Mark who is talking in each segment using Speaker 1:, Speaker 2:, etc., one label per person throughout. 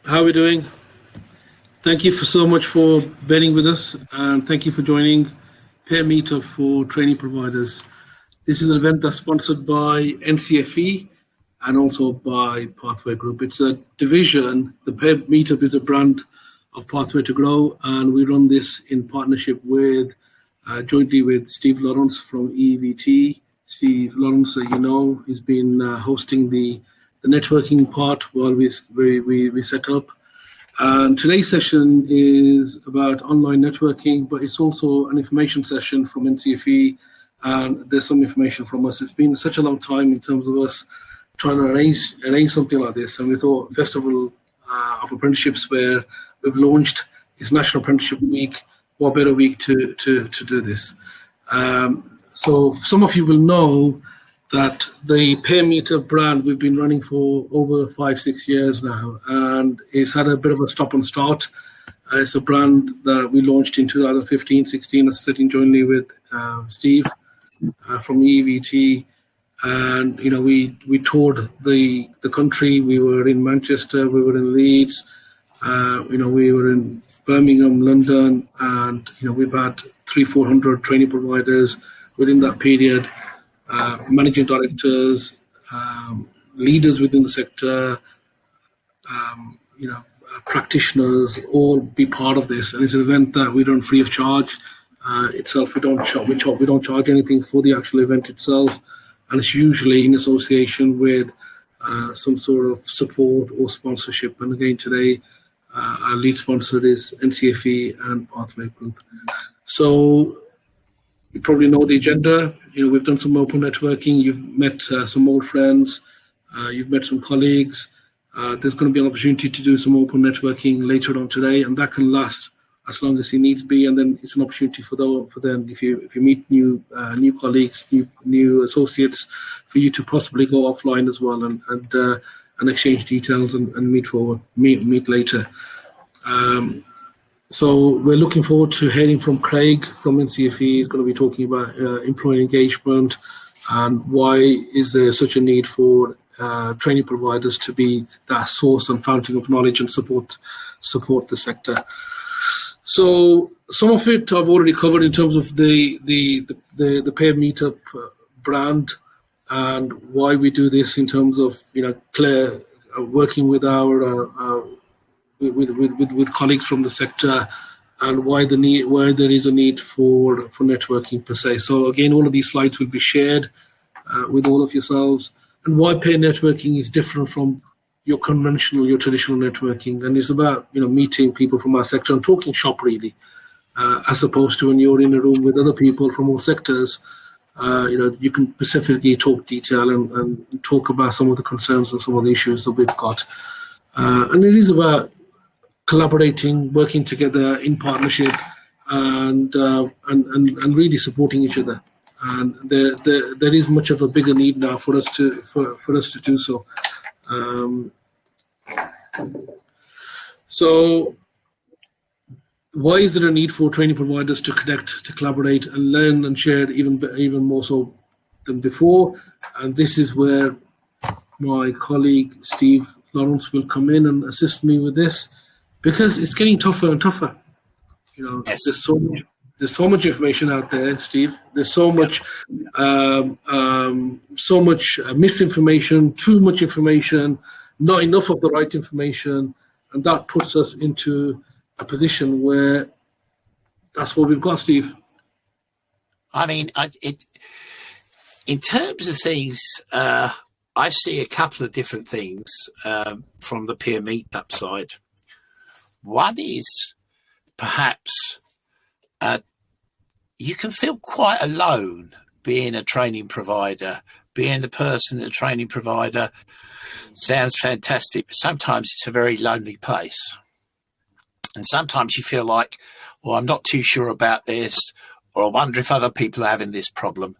Speaker 1: How are we doing? Thank you for so much for bearing with us, and thank you for joining Peer Meetup for Training Providers. This is an event that's sponsored by NCFE and also by Pathway Group. It's a division. The Peer Meetup is a brand of Pathway to Grow, and we run this in partnership with, jointly with Steve Lawrence from EVT. Steve Lawrence, he's been hosting the networking part while we set up. And today's session is about online networking, but it's also an information session from NCFE, and there's some information from us. It's been such a long time in terms of us trying to arrange something like this, and we thought Festival of Apprenticeships, where we've launched, is National Apprenticeship Week. What better week to do this? So some of you will know that the Pay Meetup brand we've been running for over 5-6 years now, and it's had a bit of a stop and start. It's a brand that we launched in 2015-16, sitting jointly with Steve from EVT, and we toured the country. We were in Manchester, we were in Leeds, we were in Birmingham, London, and we've had 300-400 training providers within that period. Managing directors, leaders within the sector, practitioners, all be part of this. And it's an event that we run free of charge. Itself, we don't charge anything for the actual event itself, and it's usually in association with some sort of support or sponsorship. And again, today, our lead sponsor is NCFE and Pathway Group. So you probably know the agenda. We've done some open networking. You've met some old friends. You've met some colleagues. There's going to be an opportunity to do some open networking later on today, and that can last as long as it needs be. And then it's an opportunity for them if you meet new colleagues, new associates, for you to possibly go offline as well and exchange details and meet later. So we're looking forward to hearing from Craig from NCFE. He's going to be talking about employee engagement and why is there such a need for training providers to be that source and fountain of knowledge and support the sector. So some of it I've already covered in terms of the Peer Meetup brand and why we do this in terms of Claire working with our with colleagues from the sector, and why there is a need for networking per se. So again, all of these slides will be shared with all of yourselves, and why peer networking is different from your traditional networking, and it's about meeting people from our sector and talking shop really, as opposed to when you're in a room with other people from all sectors. You can specifically talk detail and talk about some of the concerns and some of the issues that we've got, and it is about collaborating, working together in partnership, and really supporting each other. And there is much of a bigger need now for us to do so. So why is there a need for training providers to connect, to collaborate, and learn and share even more so than before? And this is where my colleague Steve Lawrence will come in and assist me with this, because it's getting tougher and tougher.
Speaker 2: Yes.
Speaker 1: There's so much information out there, Steve. There's so much misinformation, too much information, not enough of the right information, and that puts us into a position where that's what we've got, Steve.
Speaker 2: I mean, in terms of things, I see a couple of different things from the peer meetup side. One is perhaps you can feel quite alone being a training provider, being the person, a training provider sounds fantastic, but sometimes it's a very lonely place. And sometimes you feel like, well, I'm not too sure about this, or I wonder if other people are having this problem.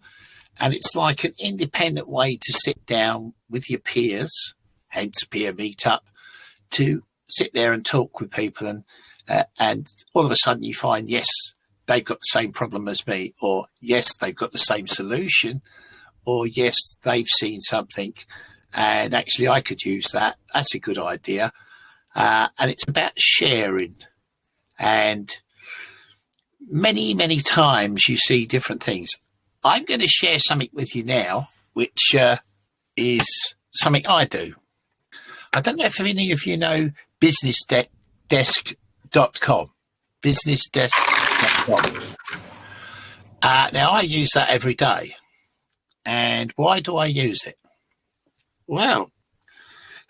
Speaker 2: And it's like an independent way to sit down with your peers, hence peer meetup, to sit there and talk with people, and all of a sudden you find, yes, they've got the same problem as me, or yes, they've got the same solution, or yes, they've seen something and actually I could use that. That's a good idea. and it's about sharing. And many times you see different things. I'm going to share something with you now, which is something I do. I don't know if any of you know businessdesk.com. Businessdesk.com. Now, I use that every day. And why do I use it? Well,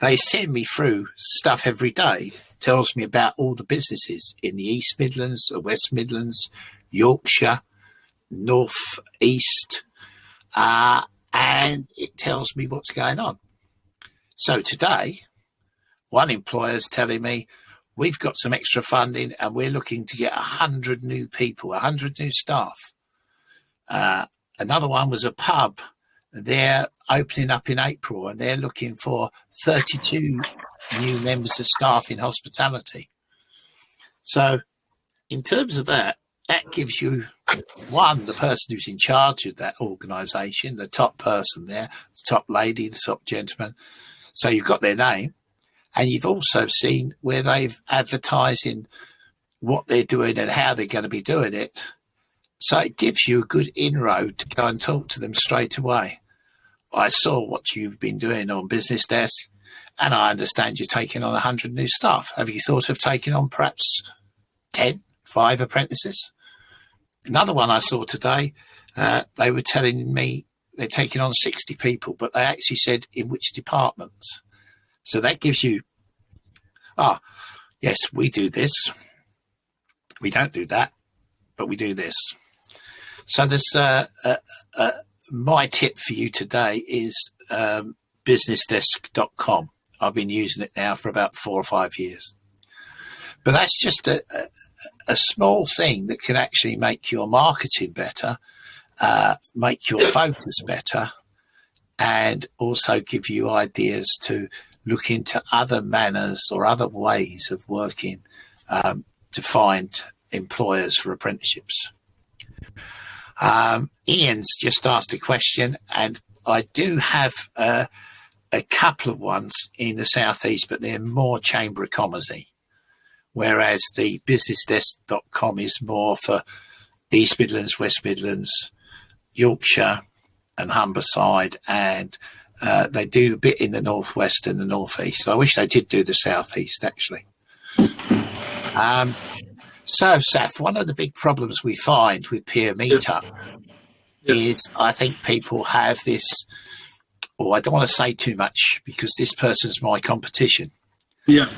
Speaker 2: they send me through stuff every day, tells me about all the businesses in the East Midlands, the West Midlands, Yorkshire, North East, and it tells me what's going on. So today, one employer is telling me, we've got some extra funding and we're looking to get 100 new people, 100 new staff. Another one was a pub. They're opening up in April and they're looking for 32 new members of staff in hospitality. So in terms of that, that gives you, one, the person who's in charge of that organisation, the top person there, the top lady, the top gentleman. So you've got their name, and you've also seen where they've advertising what they're doing and how they're going to be doing it. So it gives you a good inroad to go and talk to them straight away. I saw what you've been doing on Business Desk, and I understand you're taking on 100 new staff. Have you thought of taking on perhaps 5 apprentices? Another one I saw today, they were telling me they're taking on 60 people, but they actually said in which departments. So that gives you, yes, we do this. We don't do that, but we do this. So there's my tip for you today is businessdesk.com. I've been using it now for about 4 or 5 years. But that's just a small thing that can actually make your marketing better, make your focus better, and also give you ideas to look into other manners or other ways of working to find employers for apprenticeships. Ian's just asked a question, and I do have a couple of ones in the southeast, but they're more Chamber of Commerce-y, whereas the businessdesk.com is more for East Midlands, West Midlands, Yorkshire and Humberside, and they do a bit in the northwest and the northeast. I wish they did do the southeast, actually. So, Saf, one of the big problems we find with peer meetup is I think people have this, I don't want to say too much because this person's my competition.
Speaker 1: Yeah.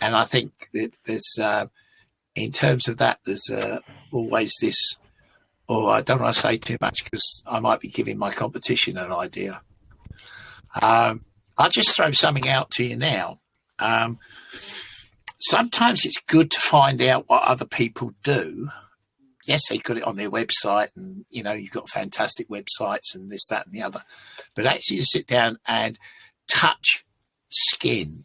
Speaker 2: And I think that there's, in terms of that, there's always this, I don't want to say too much because I might be giving my competition an idea. I'll just throw something out to you now. Sometimes it's good to find out what other people do. Yes, they've got it on their website and, you've got fantastic websites and this, that and the other. But actually to sit down and touch skin,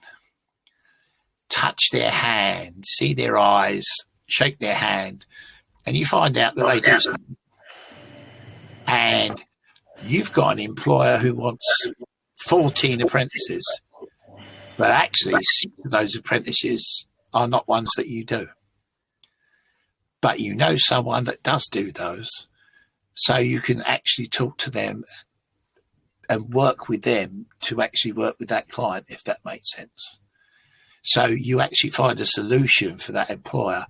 Speaker 2: touch their hand, see their eyes, shake their hand, and you find out that they do something. And you've got an employer who wants 14 apprentices, but actually 6 of those apprentices are not ones that you do. But you know someone that does do those, so you can actually talk to them and work with them to actually work with that client, if that makes sense. So you actually find a solution for that employer,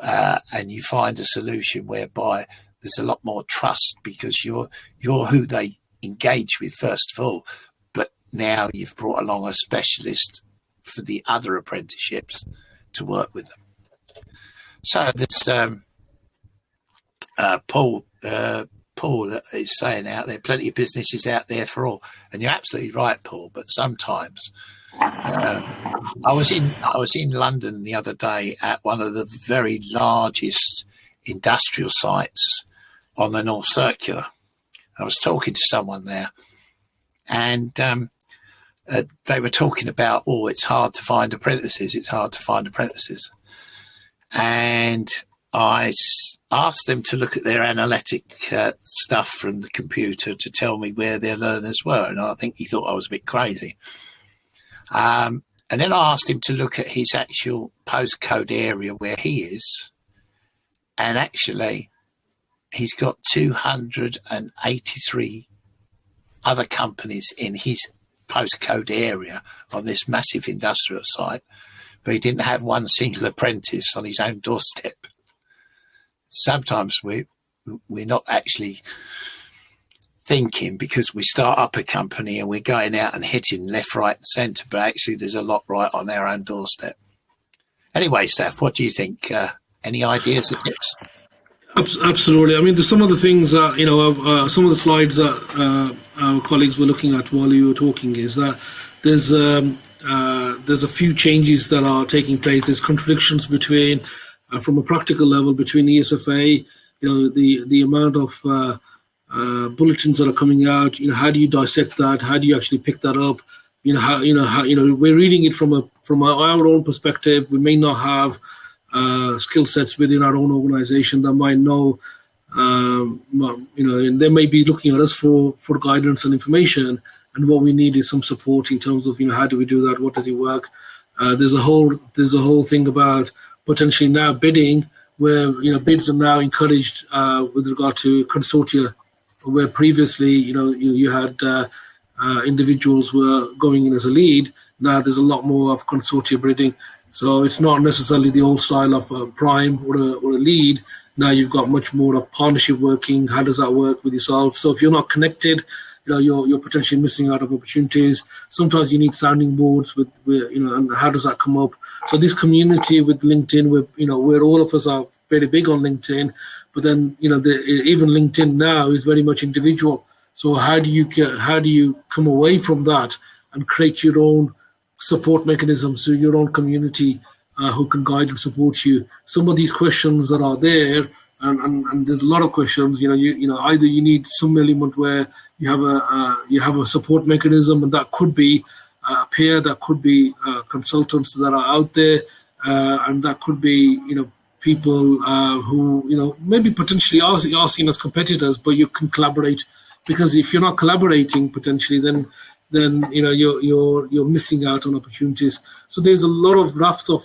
Speaker 2: and you find a solution whereby there's a lot more trust because you're who they engage with first of all, but now you've brought along a specialist for the other apprenticeships to work with them. So this Paul is saying out there, plenty of businesses out there for all, and you're absolutely right, Paul. But sometimes I was in London the other day at one of the very largest industrial sites on the North Circular. I was talking to someone there, and they were talking about, it's hard to find apprentices. It's hard to find apprentices. And I asked them to look at their analytic stuff from the computer to tell me where their learners were. And I think he thought I was a bit crazy. And then I asked him to look at his actual postcode area where he is. And actually, he's got 283 other companies in his postcode area on this massive industrial site, but he didn't have one single apprentice on his own doorstep. Sometimes we're not actually thinking, because we start up a company and we're going out and hitting left, right and centre, but actually there's a lot right on our own doorstep. Anyway, Steph, what do you think? Any ideas or tips?
Speaker 1: Absolutely. I mean, there's some of the things that, some of the slides that our colleagues were looking at while you were talking is that there's a few changes that are taking place. There's contradictions between, from a practical level, between the ESFA, the amount of bulletins that are coming out. How do you dissect that? How do you actually pick that up? We're reading it from our own perspective. We may not have skill sets within our own organization that might know, and they may be looking at us for guidance and information. And what we need is some support in terms of, how do we do that? What does it work? There's a whole thing about potentially now bidding, where bids are now encouraged with regard to consortia, where previously you had individuals were going in as a lead. Now there's a lot more of consortia bidding. So it's not necessarily the old style of a prime or a lead. Now you've got much more of partnership working. How does that work with yourself? So if you're not connected, you're potentially missing out of opportunities. Sometimes you need sounding boards with and how does that come up? So this community with LinkedIn, where all of us are very big on LinkedIn, but then even LinkedIn now is very much individual. So how do you come away from that and create your own support mechanisms, so your own community who can guide and support you? Some of these questions that are there, and there's a lot of questions. Either you need some element where you have a support mechanism, and that could be a peer, that could be consultants that are out there, and that could be people who maybe potentially are seen as competitors, but you can collaborate. Because if you're not collaborating potentially, then you're missing out on opportunities. So there's a lot of rafts of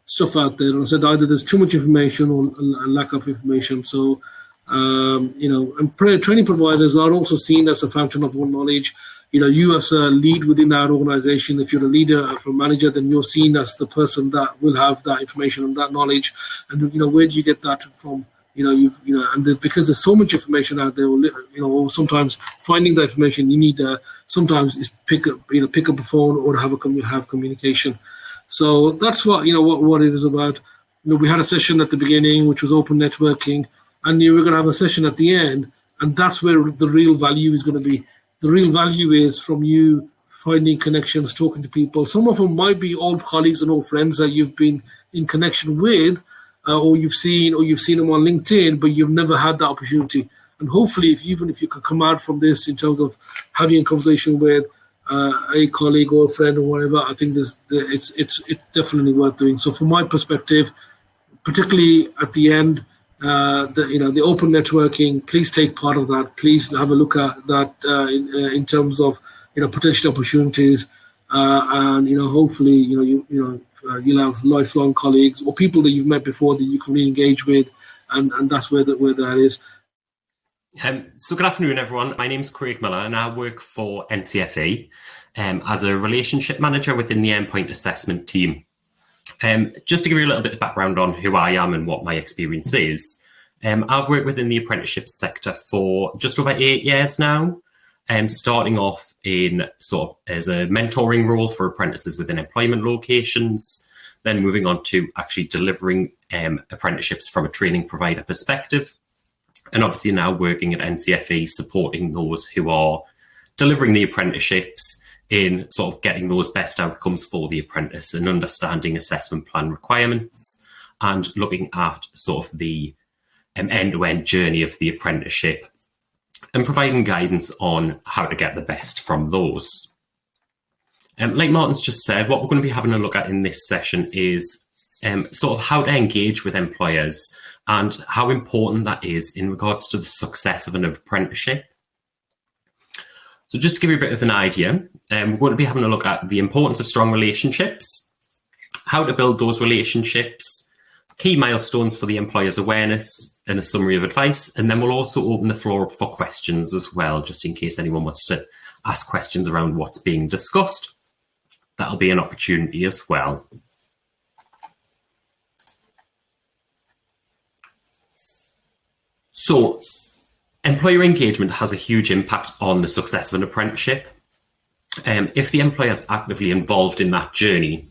Speaker 1: stuff out there. And I said either there's too much information or a lack of information. So and training providers are also seen as a fountain of all knowledge. You as a lead within our organization, if you're a leader or a manager, then you're seen as the person that will have that information and that knowledge. And where do you get that from? Because there's so much information out there, or sometimes finding the information you need sometimes is pick up a phone or have communication. So that's what it is about. We had a session at the beginning which was open networking, and we're going to have a session at the end, and that's where the real value is going to be. The real value is from you finding connections, talking to people. Some of them might be old colleagues and old friends that you've been in connection with, or you've seen them on LinkedIn, but you've never had that opportunity. And hopefully, even if you could come out from this in terms of having a conversation with a colleague or a friend or whatever, I think it's definitely worth doing. So from my perspective, particularly at the end, the open networking, please take part of that. Please have a look at that in terms of potential opportunities, and hopefully you'll have lifelong colleagues or people that you've met before that you can re-engage with, and that's where that is.
Speaker 3: So good afternoon, everyone. My name's Craig Miller, and I work for NCFE as a relationship manager within the endpoint assessment team. Just to give you a little bit of background on who I am and what my experience is, I've worked within the apprenticeship sector for just over 8 years now, starting off in sort of as a mentoring role for apprentices within employment locations, then moving on to actually delivering apprenticeships from a training provider perspective, and obviously now working at NCFE, supporting those who are delivering the apprenticeships in sort of getting those best outcomes for the apprentice and understanding assessment plan requirements and looking at sort of the end-to-end journey of the apprenticeship and providing guidance on how to get the best from those. Like Martin's just said, what we're going to be having a look at in this session is sort of how to engage with employers and how important that is in regards to the success of an apprenticeship. So just to give you a bit of an idea, we're going to be having a look at the importance of strong relationships, how to build those relationships, key milestones for the employer's awareness, and a summary of advice. And then we'll also open the floor up for questions as well, just in case anyone wants to ask questions around what's being discussed. That'll be an opportunity as well. So, employer engagement has a huge impact on the success of an apprenticeship. If the employer is actively involved in that journey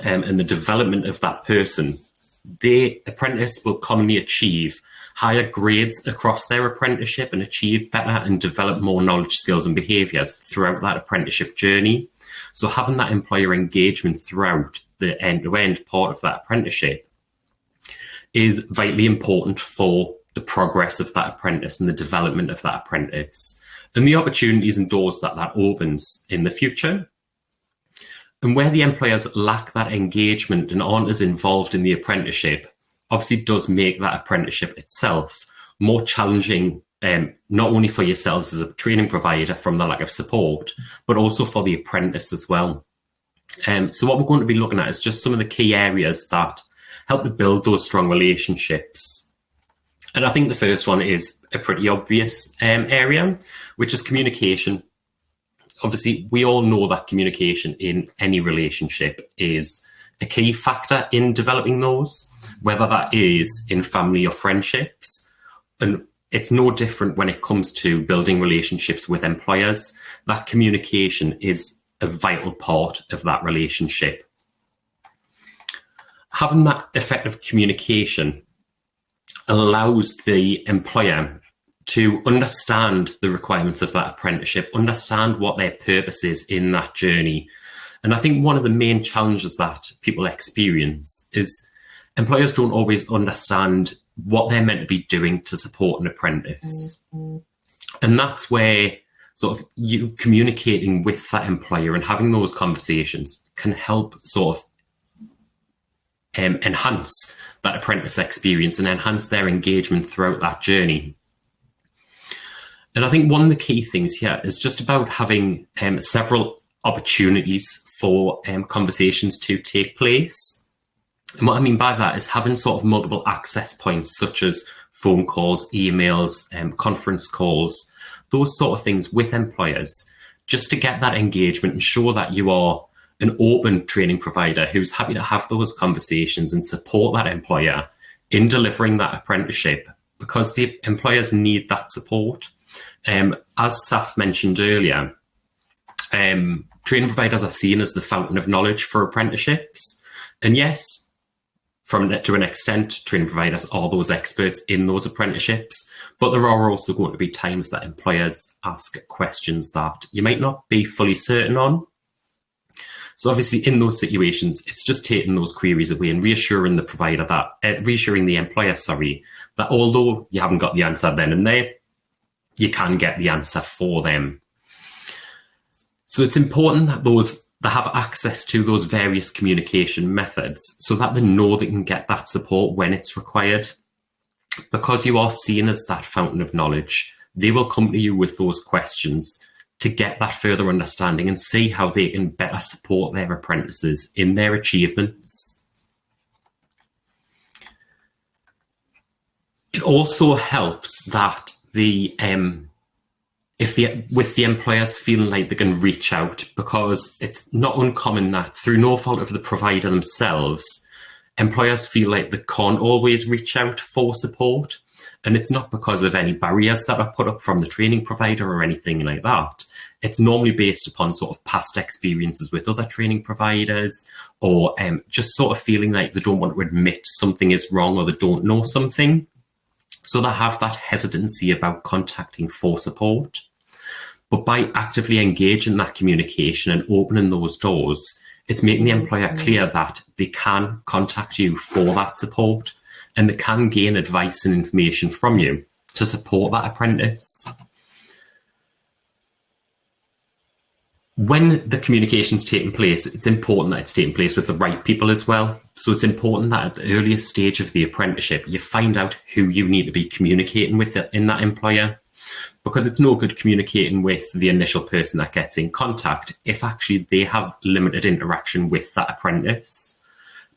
Speaker 3: and the development of that person, the apprentice will commonly achieve higher grades across their apprenticeship and achieve better and develop more knowledge, skills and behaviours throughout that apprenticeship journey. So having that employer engagement throughout the end-to-end part of that apprenticeship is vitally important for the progress of that apprentice and the development of that apprentice and the opportunities and doors that that opens in the future. And where the employers lack that engagement and aren't as involved in the apprenticeship, obviously does make that apprenticeship itself more challenging, not only for yourselves as a training provider from the lack of support, but also for the apprentice as well. So what we're going to be looking at is just some of the key areas that help to build those strong relationships. And I think the first one is a pretty obvious area, which is communication. Obviously, we all know that communication in any relationship is a key factor in developing those, whether that is in family or friendships. And it's no different when it comes to building relationships with employers. That communication is a vital part of that relationship. Having that effective communication allows the employer to understand the requirements of that apprenticeship, understand what their purpose is in that journey. And I think one of the main challenges that people experience is employers don't always understand what they're meant to be doing to support an apprentice. And that's where sort of you communicating with that employer and having those conversations can help sort of enhance that apprentice experience and enhance their engagement throughout that journey. And I think one of the key things here is just about having several opportunities for conversations to take place. And what I mean by that is having sort of multiple access points, such as phone calls, emails, conference calls, those sort of things with employers, just to get that engagement and show that you are an open training provider who's happy to have those conversations and support that employer in delivering that apprenticeship, because the employers need that support. As Saf mentioned earlier, training providers are seen as the fountain of knowledge for apprenticeships. And yes, to an extent, training providers are those experts in those apprenticeships, but there are also going to be times that employers ask questions that you might not be fully certain on. So obviously in those situations, it's just taking those queries away and reassuring the provider that, reassuring the employer, that although you haven't got the answer then and there, you can get the answer for them. So it's important that they have access to those various communication methods so that they know they can get that support when it's required. Because you are seen as that fountain of knowledge, they will come to you with those questions to get that further understanding and see how they can better support their apprentices in their achievements. It also helps that with the employers feeling like they can reach out, because it's not uncommon that through no fault of the provider themselves, employers feel like they can't always reach out for support. And it's not because of any barriers that are put up from the training provider or anything like that. It's normally based upon sort of past experiences with other training providers, or just sort of feeling like they don't want to admit something is wrong or they don't know something. So they have that hesitancy about contacting for support. But by actively engaging that communication and opening those doors, it's making the employer clear that they can contact you for that support and they can gain advice and information from you to support that apprentice. When the communication's taking place, it's important that it's taking place with the right people as well. So it's important that at the earliest stage of the apprenticeship, you find out who you need to be communicating with in that employer. because it's no good communicating with the initial person that gets in contact if actually they have limited interaction with that apprentice,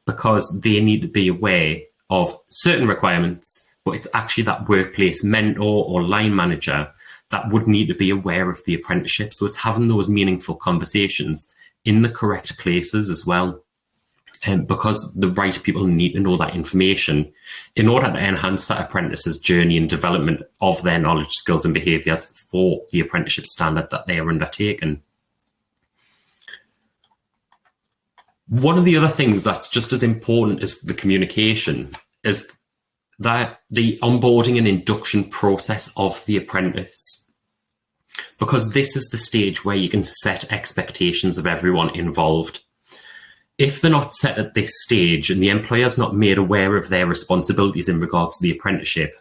Speaker 3: because they need to be aware of certain requirements, but it's actually that workplace mentor or line manager that would need to be aware of the apprenticeship. So it's having those meaningful conversations in the correct places as well. Because the right people need to know that information in order to enhance that apprentice's journey and development of their knowledge, skills and behaviours for the apprenticeship standard that they are undertaking. One of the other things that's just as important as the communication is that the onboarding and induction process of the apprentice, because this is the stage where you can set expectations of everyone involved. If they're not set at this stage and the employer's not made aware of their responsibilities in regards to the apprenticeship,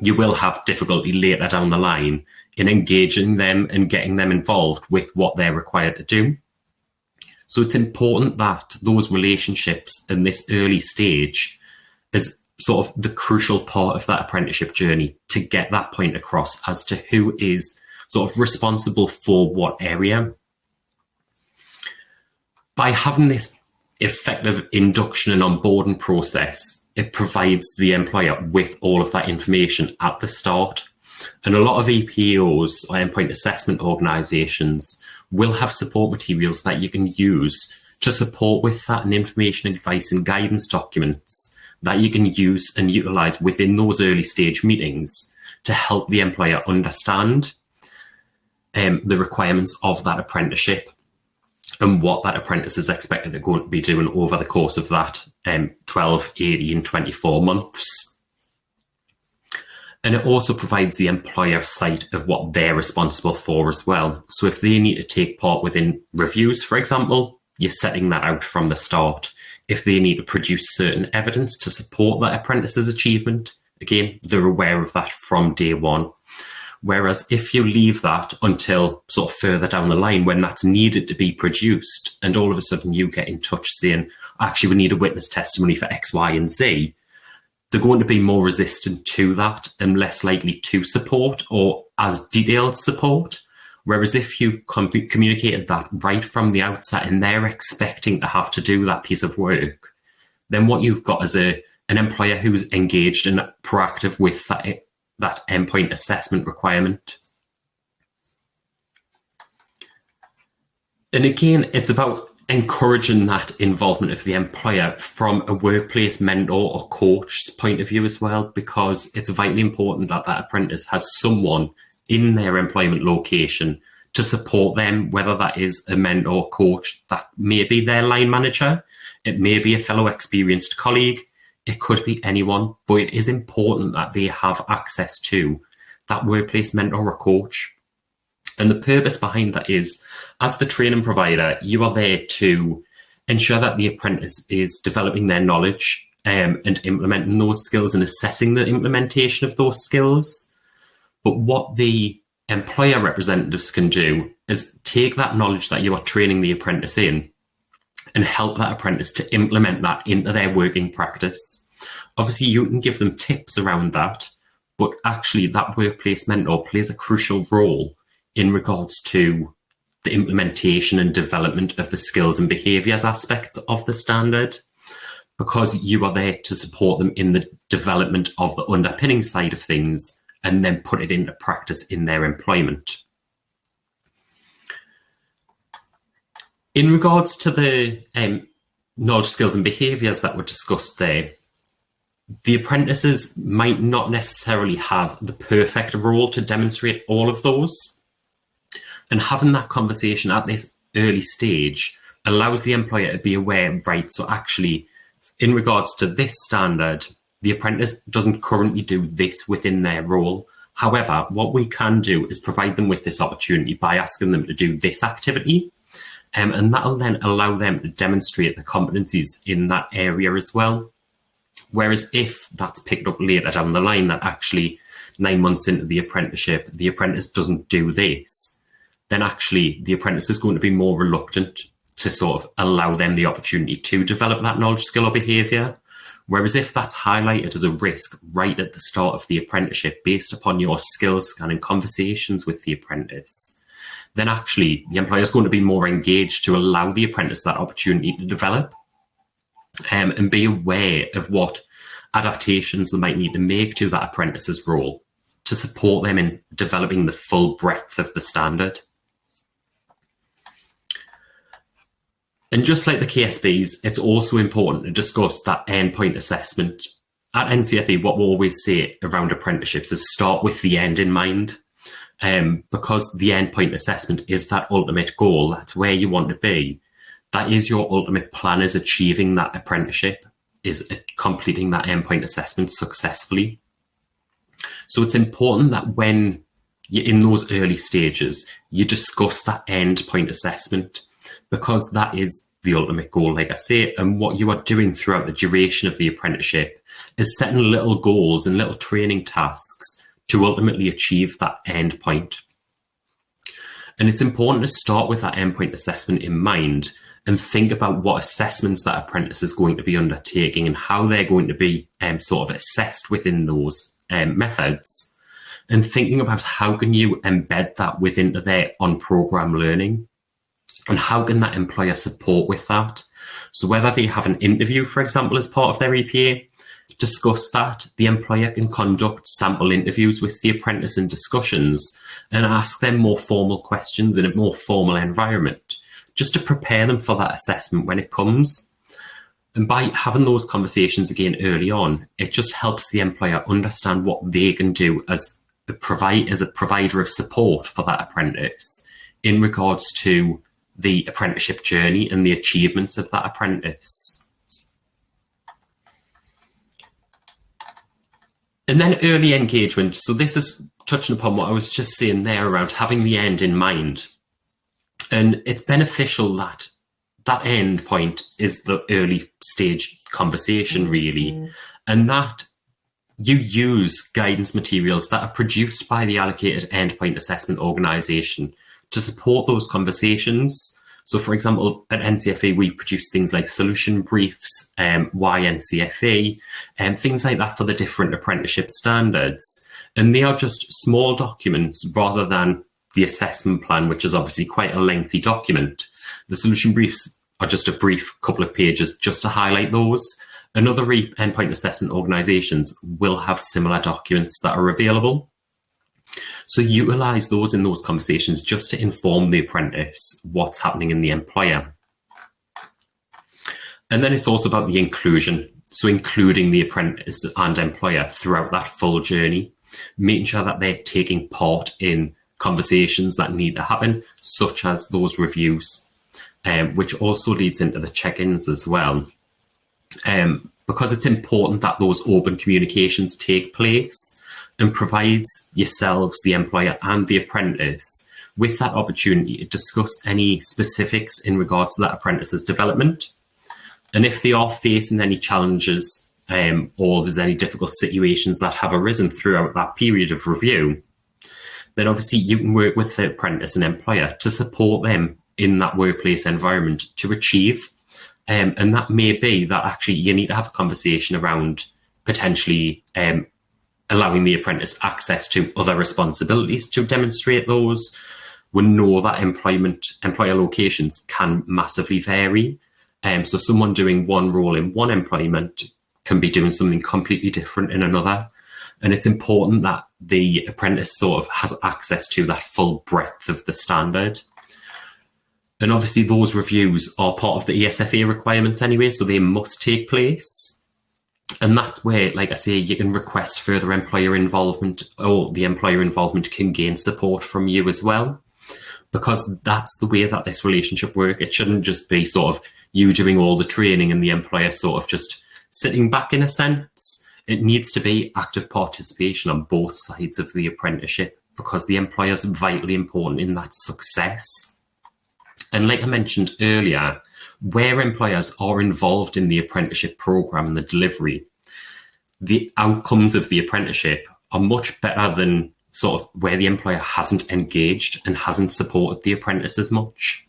Speaker 3: you will have difficulty later down the line in engaging them and getting them involved with what they're required to do. So it's important that those relationships in this early stage is sort of the crucial part of that apprenticeship journey to get that point across as to who is sort of responsible for what area. By having this effective induction and onboarding process, it provides the employer with all of that information at the start. And a lot of EPOs or endpoint assessment organisations will have support materials that you can use to support with that, and information, advice and guidance documents that you can use and utilise within those early stage meetings to help the employer understand the requirements of that apprenticeship and what that apprentice is expected to go and be doing over the course of that 12, 18, 24 months. And it also provides the employer sight of what they're responsible for as well. So if they need to take part within reviews, for example, you're setting that out from the start. If they need to produce certain evidence to support that apprentice's achievement, again, they're aware of that from day one. Whereas if you leave that until sort of further down the line when that's needed to be produced, and all of a sudden you get in touch saying, actually, we need a witness testimony for X, Y, and Z, they're going to be more resistant to that and less likely to support or as detailed support. Whereas if you've communicated that right from the outset and they're expecting to have to do that piece of work, then what you've got is an employer who's engaged and proactive with that endpoint assessment requirement. And again, it's about encouraging that involvement of the employer from a workplace mentor or coach's point of view as well, because it's vitally important that that apprentice has someone in their employment location to support them, whether that is a mentor coach, that may be their line manager, it may be a fellow experienced colleague, it could be anyone, but it is important that they have access to that workplace mentor or coach. And the purpose behind that is, as the training provider, you are there to ensure that the apprentice is developing their knowledge and implementing those skills and assessing the implementation of those skills. But what the employer representatives can do is take that knowledge that you are training the apprentice in and help that apprentice to implement that into their working practice. Obviously, you can give them tips around that, but actually that workplace mentor plays a crucial role in regards to the implementation and development of the skills and behaviours aspects of the standard, because you are there to support them in the development of the underpinning side of things and then put it into practice in their employment. In regards to the knowledge, skills and behaviours that were discussed there, the apprentices might not necessarily have the perfect role to demonstrate all of those. And having that conversation at this early stage allows the employer to be aware, right, so actually, in regards to this standard, the apprentice doesn't currently do this within their role. However, what we can do is provide them with this opportunity by asking them to do this activity. And that'll then allow them to demonstrate the competencies in that area as well. Whereas if that's picked up later down the line, that actually 9 months into the apprenticeship, the apprentice doesn't do this, then actually the apprentice is going to be more reluctant to sort of allow them the opportunity to develop that knowledge, skill or behaviour. Whereas if that's highlighted as a risk right at the start of the apprenticeship based upon your skills scan and conversations with the apprentice, then actually the employer is going to be more engaged to allow the apprentice that opportunity to develop, and be aware of what adaptations they might need to make to that apprentice's role to support them in developing the full breadth of the standard. And just like the KSBs, it's also important to discuss that endpoint assessment. At NCFE, what we always say around apprenticeships is start with the end in mind, because the endpoint assessment is that ultimate goal. That's where you want to be. That is your ultimate plan, is achieving that apprenticeship, is completing that endpoint assessment successfully. So it's important that when you're in those early stages, you discuss that endpoint assessment, because that is the ultimate goal, like I say, and what you are doing throughout the duration of the apprenticeship is setting little goals and little training tasks to ultimately achieve that end point. And it's important to start with that endpoint assessment in mind and think about what assessments that apprentice is going to be undertaking and how they're going to be sort of assessed within those methods, and thinking about how can you embed that within their on-program learning, and how can that employer support with that. So whether they have an interview, for example, as part of their EPA, discuss that. The employer can conduct sample interviews with the apprentice and discussions and ask them more formal questions in a more formal environment, just to prepare them for that assessment when it comes. And by having those conversations again early on, it just helps the employer understand what they can do as a provider of support for that apprentice in regards to the apprenticeship journey and the achievements of that apprentice. And then early engagement. So this is touching upon what I was just saying there around having the end in mind. And it's beneficial that that end point is the early stage conversation, really, and that you use guidance materials that are produced by the allocated endpoint assessment organisation to support those conversations. So, for example, at NCFE, we produce things like solution briefs, why NCFE, and things like that for the different apprenticeship standards. And they are just small documents rather than the assessment plan, which is obviously quite a lengthy document. The solution briefs are just a brief couple of pages just to highlight those. And other endpoint assessment organisations will have similar documents that are available. So utilise those in those conversations just to inform the apprentice what's happening in the employer. And then it's also about the inclusion. So including the apprentice and employer throughout that full journey, making sure that they're taking part in conversations that need to happen, such as those reviews, which also leads into the check-ins as well. Because it's important that those open communications take place and provides yourselves, the employer and the apprentice, with that opportunity to discuss any specifics in regards to that apprentice's development. And if they are facing any challenges or there's any difficult situations that have arisen throughout that period of review, then obviously you can work with the apprentice and employer to support them in that workplace environment to achieve. And that may be that actually you need to have a conversation around potentially allowing the apprentice access to other responsibilities to demonstrate those. We know that employer locations can massively vary. So someone doing one role in one employment can be doing something completely different in another. And it's important that the apprentice sort of has access to that full breadth of the standard. And obviously those reviews are part of the ESFA requirements anyway, so they must take place. And that's where, like I say, you can request further employer involvement, or the employer involvement can gain support from you as well, because that's the way that this relationship works. It shouldn't just be sort of you doing all the training and the employer sort of just sitting back in a sense. It needs to be active participation on both sides of the apprenticeship, because the employer is vitally important in that success. And like I mentioned earlier, where employers are involved in the apprenticeship programme and the delivery, the outcomes of the apprenticeship are much better than sort of where the employer hasn't engaged and hasn't supported the apprentice as much.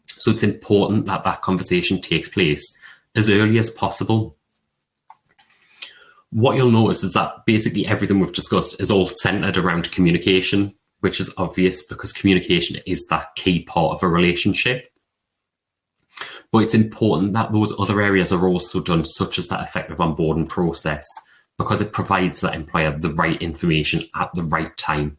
Speaker 3: So it's important that that conversation takes place as early as possible. what you'll notice is that basically everything we've discussed is all centered around communication, which is obvious because communication is that key part of a relationship. But it's important that those other areas are also done, such as that effective onboarding process, because it provides that employer the right information at the right time.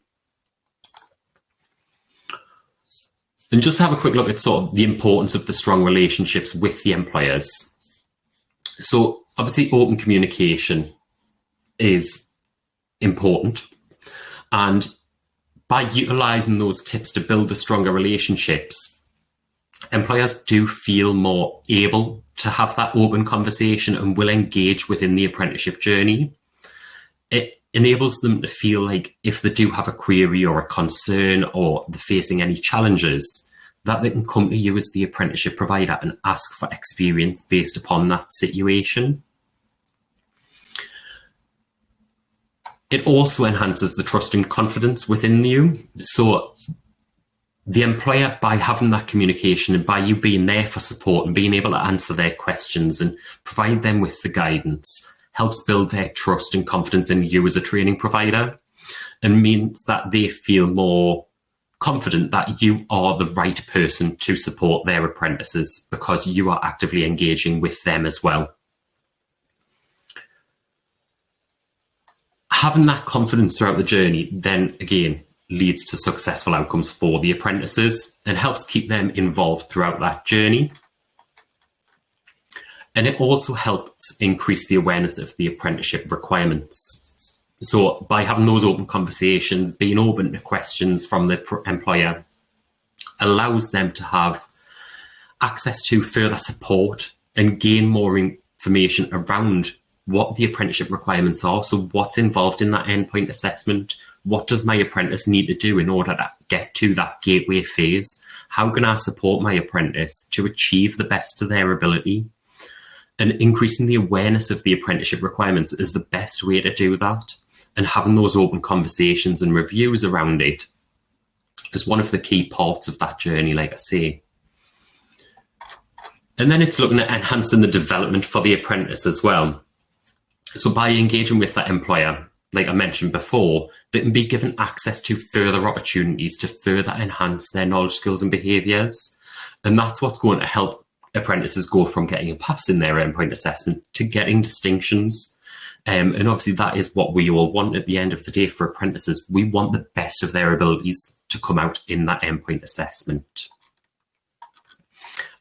Speaker 3: And just have a quick look at sort of the importance of the strong relationships with the employers. So obviously open communication is important, and by utilising those tips to build the stronger relationships, employers do feel more able to have that open conversation and will engage within the apprenticeship journey. It enables them to feel like if they do have a query or a concern or they're facing any challenges, that they can come to you as the apprenticeship provider and ask for experience based upon that situation. It also enhances the trust and confidence within you. So the employer, by having that communication and by you being there for support and being able to answer their questions and provide them with the guidance, helps build their trust and confidence in you as a training provider, and means that they feel more confident that you are the right person to support their apprentices because you are actively engaging with them as well. Having that confidence throughout the journey then again leads to successful outcomes for the apprentices and helps keep them involved throughout that journey. And it also helps increase the awareness of the apprenticeship requirements. So by having those open conversations, being open to questions from the employer, allows them to have access to further support and gain more information around what the apprenticeship requirements are. So what's involved in that endpoint assessment? What does my apprentice need to do in order to get to that gateway phase? How can I support my apprentice to achieve the best of their ability? And increasing the awareness of the apprenticeship requirements is the best way to do that. And having those open conversations and reviews around it is one of the key parts of that journey, like I say. And then it's looking at enhancing the development for the apprentice as well. So by engaging with that employer, like I mentioned before, they can be given access to further opportunities to further enhance their knowledge, skills and behaviours. And that's what's going to help apprentices go from getting a pass in their endpoint assessment to getting distinctions. And obviously that is what we all want at the end of the day for apprentices. We want the best of their abilities to come out in that endpoint assessment.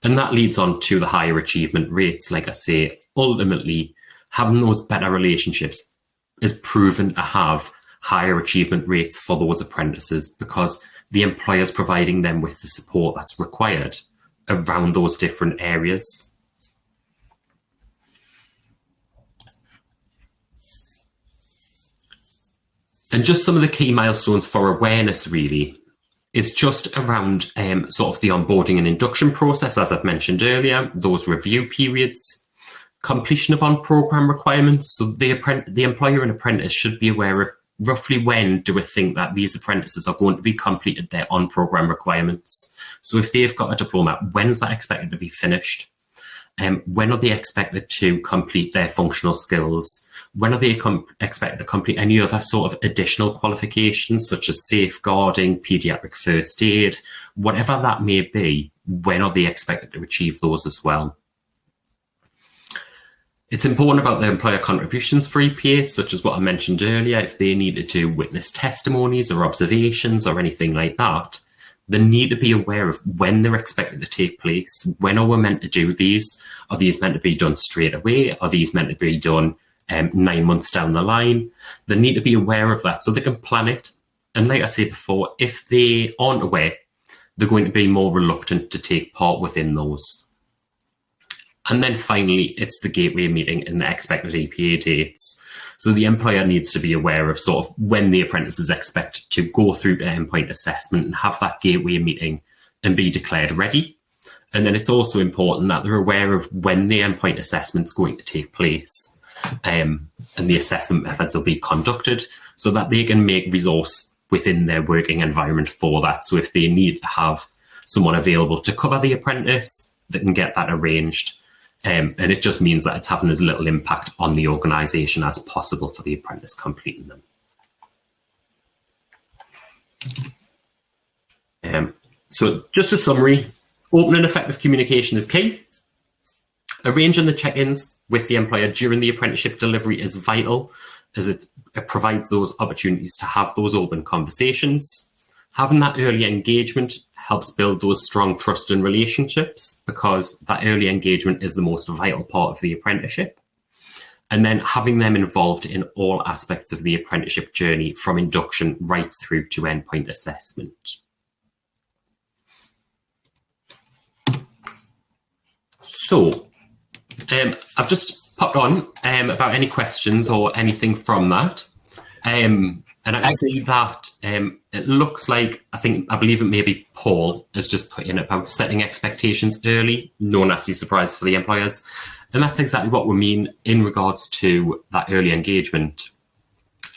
Speaker 3: And that leads on to the higher achievement rates. Like I say, ultimately, having those better relationships is proven to have higher achievement rates for those apprentices because the employer is providing them with the support that's required around those different areas. And just some of the key milestones for awareness really is just around sort of the onboarding and induction process, as I've mentioned earlier, those review periods, completion of on-programme requirements. So the employer and apprentice should be aware of roughly when do we think that these apprentices are going to be completed their on-programme requirements. So if they've got a diploma, when's that expected to be finished? When are they expected to complete their functional skills? When are they expected to complete any other sort of additional qualifications, such as safeguarding, paediatric first aid, whatever that may be, when are they expected to achieve those as well? It's important about the employer contributions for EPA, such as what I mentioned earlier. If they need to do witness testimonies or observations or anything like that, they need to be aware of when they're expected to take place. When are we meant to do these? Are these meant to be done straight away? Are these meant to be done 9 months down the line? They need to be aware of that so they can plan it. And like I said before, if they aren't aware, they're going to be more reluctant to take part within those. And then finally, it's the gateway meeting and the expected EPA dates. So the employer needs to be aware of sort of when the apprentice is expected to go through the endpoint assessment and have that gateway meeting and be declared ready. And then it's also important that they're aware of when the endpoint assessment is going to take place, and the assessment methods will be conducted so that they can make resource within their working environment for that. So if they need to have someone available to cover the apprentice, they can get that arranged. And it just means that it's having as little impact on the organisation as possible for the apprentice completing them. So just a summary, open and effective communication is key. Arranging the check-ins with the employer during the apprenticeship delivery is vital, as it provides those opportunities to have those open conversations. Having that early engagement helps build those strong trust and relationships, because that early engagement is the most vital part of the apprenticeship. And then having them involved in all aspects of the apprenticeship journey, from induction right through to endpoint assessment. So I've just popped on about any questions or anything from that. And I can see that it looks like, I believe it may be Paul has just put in about setting expectations early, no nasty surprise for the employers. And that's exactly what we mean in regards to that early engagement.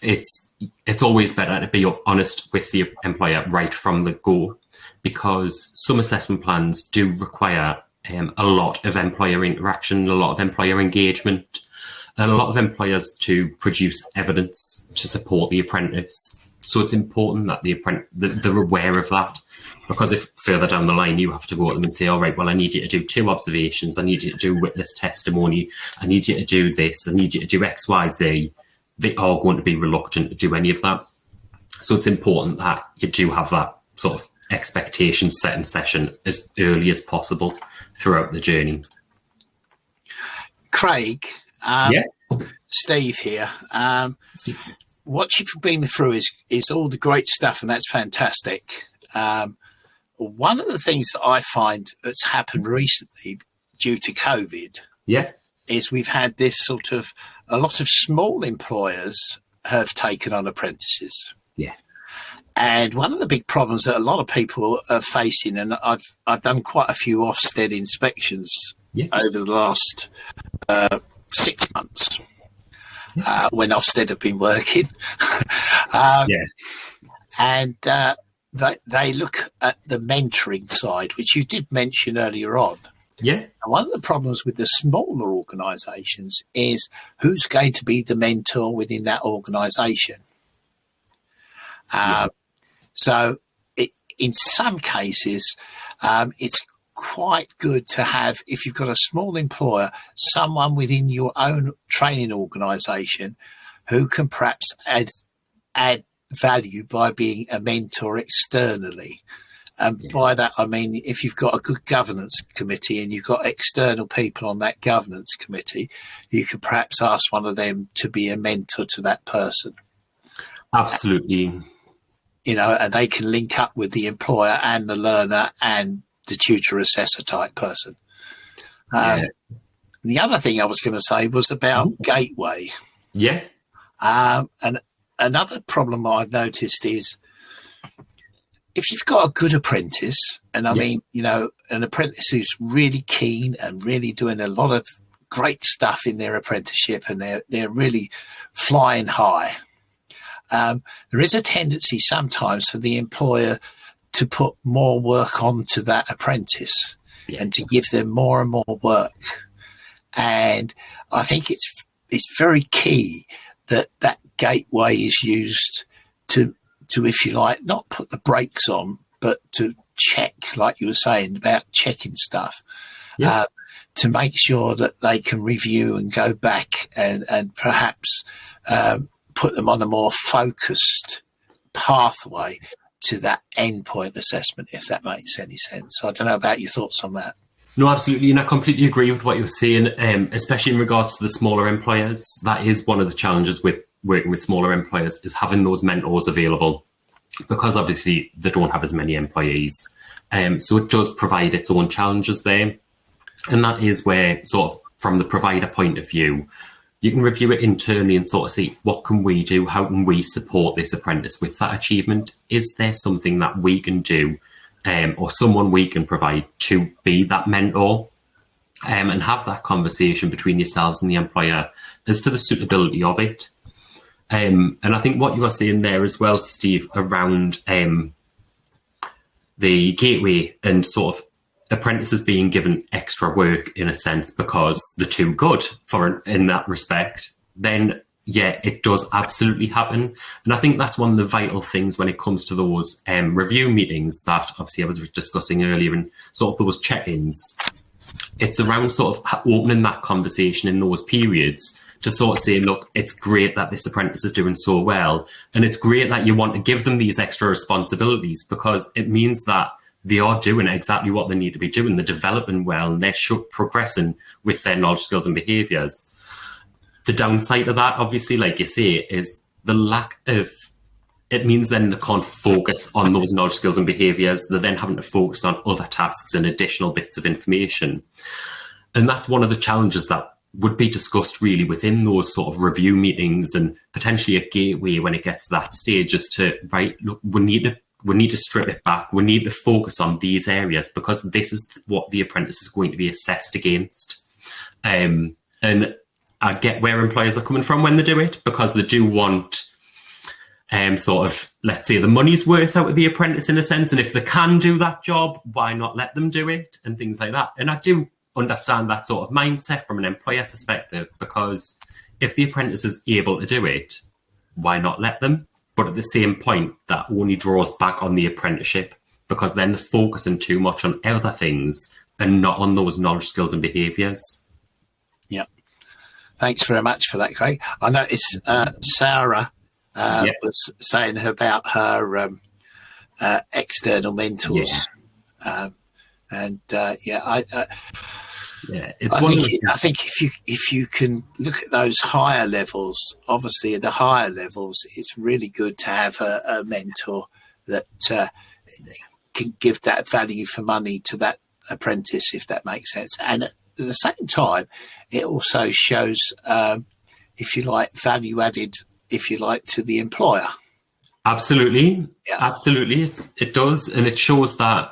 Speaker 3: It's always better to be honest with the employer right from the go, because some assessment plans do require a lot of employer interaction, a lot of employer engagement, and a lot of employers to produce evidence to support the apprentice. So it's important that they're aware of that, because if further down the line you have to go to them and say, all right, well, I need you to do 2 observations, I need you to do witness testimony, I need you to do this, I need you to do X, Y, Z, they are going to be reluctant to do any of that. So it's important that you do have that sort of expectation set in session as early as possible throughout the journey.
Speaker 2: Craig, Steve here.
Speaker 3: Steve.
Speaker 2: What you've been through is all the great stuff, and that's fantastic. One of the things that I find that's happened recently due to COVID is we've had this sort of, a lot of small employers have taken on apprentices. Yeah. And one of the big problems that a lot of people are facing, and I've done quite a few Ofsted inspections over the last 6 months when Ofsted have been working. And they look at the mentoring side, which you did mention earlier on. Yeah. And one of the problems with the smaller organisations is who's going to be the mentor within that organisation. So in some cases, it's quite good to have, if you've got a small employer, someone within your own training organisation who can perhaps add value by being a mentor externally. And by that, I mean, if you've got a good governance committee and you've got external people on that governance committee, you could perhaps ask one of them to be a mentor to that person.
Speaker 3: Absolutely.
Speaker 2: You know, and they can link up with the employer and the learner and the tutor assessor type person. The other thing I was going to say was about Gateway. Yeah. And another problem I've noticed is if you've got a good apprentice, and I mean, you know, an apprentice who's really keen and really doing a lot of great stuff in their apprenticeship, and they're really flying high. There is a tendency sometimes for the employer to put more work onto that apprentice and to give them more and more work. And I think it's very key that Gateway is used to, if you like, not put the brakes on, but to check, like you were saying, about checking stuff, to make sure that they can review and go back and perhaps put them on a more focused pathway to that endpoint assessment, if that makes any sense. I don't know about your thoughts on that.
Speaker 3: No, absolutely. And I completely agree with what you're saying, especially in regards to the smaller employers. That is one of the challenges with working with smaller employers, is having those mentors available, because obviously they don't have as many employees. So it does provide its own challenges there. And that is where, sort of, from the provider point of view, you can review it internally and sort of see, what can we do? How can we support this apprentice with that achievement? Is there something that we can do, or someone we can provide to be that mentor, and have that conversation between yourselves and the employer as to the suitability of it? And I think what you were saying there as well, Steve, around the Gateway and sort of apprentices being given extra work in a sense because they're too good for in that respect, then yeah, it does absolutely happen. And I think that's one of the vital things when it comes to those review meetings that obviously I was discussing earlier, and sort of those check-ins. It's around sort of opening that conversation in those periods to sort of say, look, it's great that this apprentice is doing so well. And it's great that you want to give them these extra responsibilities because it means that they are doing exactly what they need to be doing. They're developing well and they're progressing with their knowledge, skills and behaviours. The downside of that, obviously, like you say, is the lack of, it means then they can't focus on those knowledge, skills and behaviours. They're then having to focus on other tasks and additional bits of information. And that's one of the challenges that would be discussed really within those sort of review meetings, and potentially a gateway when it gets to that stage is to, right, look, we need to strip it back. We need to focus on these areas because this is what the apprentice is going to be assessed against. And I get where employers are coming from when they do it, because they do want sort of, let's say, the money's worth out of the apprentice in a sense. And if they can do that job, why not let them do it and things like that. And I do understand that sort of mindset from an employer perspective, because if the apprentice is able to do it, why not let them? But at the same point, that only draws back on the apprenticeship, because then they're focusing too much on other things and not on those knowledge, skills and behaviours.
Speaker 2: Yeah. Thanks very much for that, Craig. I noticed Sarah was saying about her external mentors.
Speaker 3: Yeah. It's
Speaker 2: I think if you can look at those higher levels, obviously at the higher levels, it's really good to have a mentor that can give that value for money to that apprentice, if that makes sense. And at the same time, it also shows, if you like, value added, if you like, to the employer.
Speaker 3: Absolutely. Absolutely. It does. And it shows that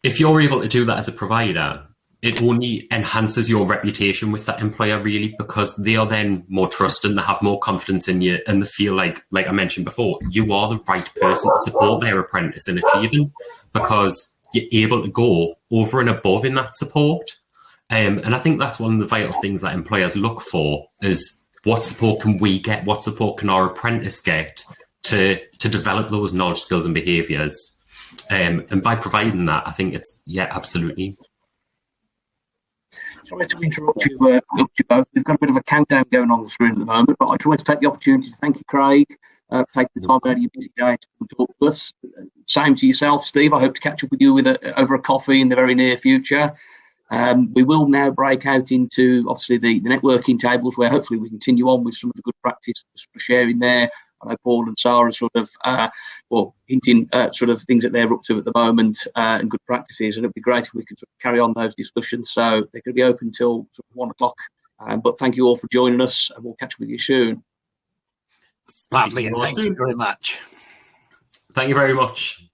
Speaker 3: if you're able to do that as a provider, it only enhances your reputation with that employer, really, because they are then more trusting, they have more confidence in you, and they feel like I mentioned before, you are the right person to support their apprentice in achieving, because you're able to go over and above in that support. And I think that's one of the vital things that employers look for is, what support can we get? What support can our apprentice get to develop those knowledge, skills and behaviours? And by providing that, I think it's, absolutely.
Speaker 4: Sorry to interrupt you both. We've got a bit of a countdown going on the screen at the moment, but I just want to take the opportunity to thank you, Craig, for taking the time out of your busy day to come talk to us. Same to yourself, Steve. I hope to catch up with you over a coffee in the very near future. We will now break out into, obviously, the networking tables, where hopefully we continue on with some of the good practice for sharing there. I know Paul and Sarah sort of, hinting sort of things that they're up to at the moment and good practices. And it'd be great if we could sort of carry on those discussions. So they could be open till sort of 1 o'clock. But thank you all for joining us, and we'll catch up with you soon.
Speaker 2: Lovely, and thank you very much.
Speaker 3: Thank you very much.